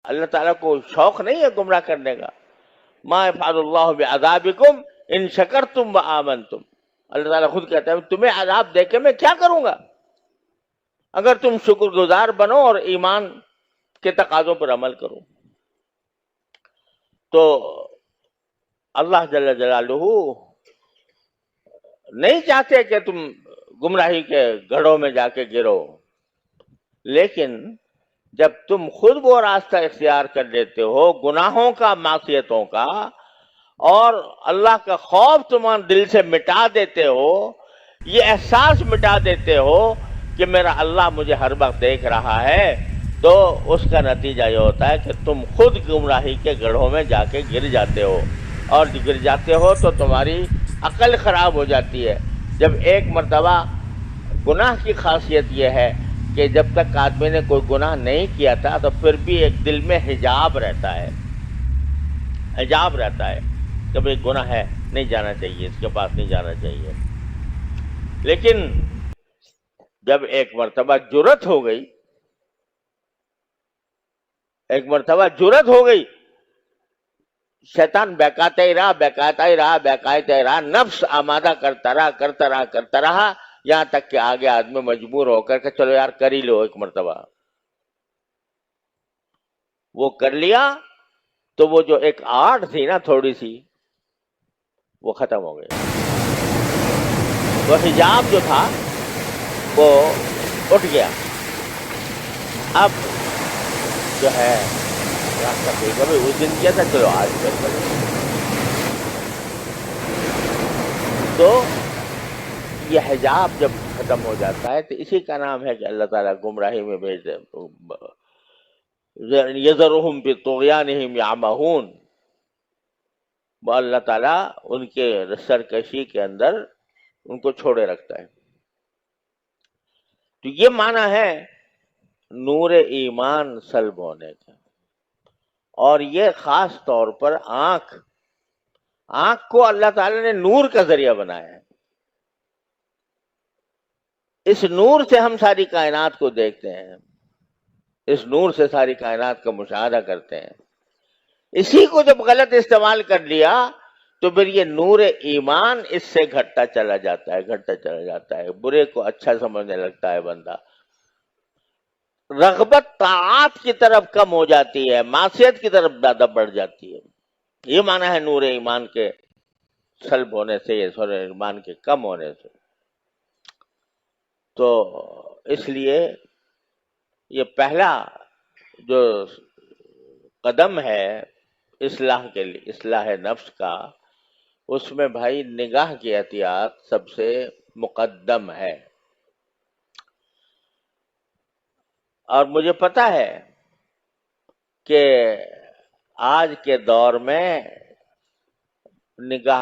اللہ تعالیٰ کو شوق نہیں ہے گمراہ کرنے کا. ما یفعل اللہ بعذابکم ان شکرتم وآمنتم. اللہ تعالیٰ خود کہتا ہے تمہیں عذاب دے کے میں کیا کروں گا اگر تم شکر گزار بنو اور ایمان کے تقاضوں پر عمل کرو. تو اللہ جل جلالہ نہیں چاہتے کہ تم گمراہی کے گڑھوں میں جا کے گرو، لیکن جب تم خود وہ راستہ اختیار کر لیتے ہو گناہوں کا، معصیتوں کا، اور اللہ کا خوف تمہارے دل سے مٹا دیتے ہو، یہ احساس مٹا دیتے ہو کہ میرا اللہ مجھے ہر وقت دیکھ رہا ہے، تو اس کا نتیجہ یہ ہوتا ہے کہ تم خود گمراہی کے گڑھوں میں جا کے گر جاتے ہو، اور گر جاتے ہو تو تمہاری عقل خراب ہو جاتی ہے. جب ایک مرتبہ گناہ کی خاصیت یہ ہے کہ جب تک آدمی نے کوئی گناہ نہیں کیا تھا تو پھر بھی ایک دل میں حجاب رہتا ہے، حجاب رہتا ہے کہ بھئی گناہ ہے، نہیں جانا چاہیے، اس کے پاس نہیں جانا چاہیے. لیکن جب ایک مرتبہ جرأت ہو گئی، ایک مرتبہ جرأت ہو گئی، شیطان بہکاتا ہی رہا، بہکاتا ہی رہا، بہکاتا ہی رہا، نفس آمادہ کرتا رہا، یہاں تک کہ آگے آدمی مجبور ہو کر کہ چلو یار کر ہی لو. ایک مرتبہ وہ کر لیا تو وہ جو ایک آڑ تھی نا تھوڑی سی، وہ ختم ہو گئی. وہ حجاب جو تھا وہ اٹھ گیا. اب جو ہے راستہ کوئی کبھی اس دن کیا تھا، چلو آج کر کریں. تو یہ حجاب جب ختم ہو جاتا ہے تو اسی کا نام ہے کہ اللہ تعالیٰ گمراہی میں بھیج دے. یذرہم فی طغیانہم یعمہون، وہ اللہ تعالیٰ ان کے سرکشی کے اندر ان کو چھوڑے رکھتا ہے. تو یہ معنی ہے نور ایمان سلب ہونے کا. اور یہ خاص طور پر آنکھ کو اللہ تعالیٰ نے نور کا ذریعہ بنایا ہے. اس نور سے ہم ساری کائنات کو دیکھتے ہیں، اس نور سے ساری کائنات کا مشاہدہ کرتے ہیں. اسی کو جب غلط استعمال کر لیا تو پھر یہ نور ایمان اس سے گھٹتا چلا جاتا ہے. برے کو اچھا سمجھنے لگتا ہے بندہ، رغبت طاعات کی طرف کم ہو جاتی ہے، معصیت کی طرف زیادہ بڑھ جاتی ہے. یہ معنی ہے نور ایمان کے سلب ہونے سے، یہ نور ایمان کے کم ہونے سے. تو اس لیے یہ پہلا جو قدم ہے اصلاح کے لیے، اصلاح نفس کا، اس میں بھائی نگاہ کی احتیاط سب سے مقدم ہے. اور مجھے پتا ہے کہ آج کے دور میں نگاہ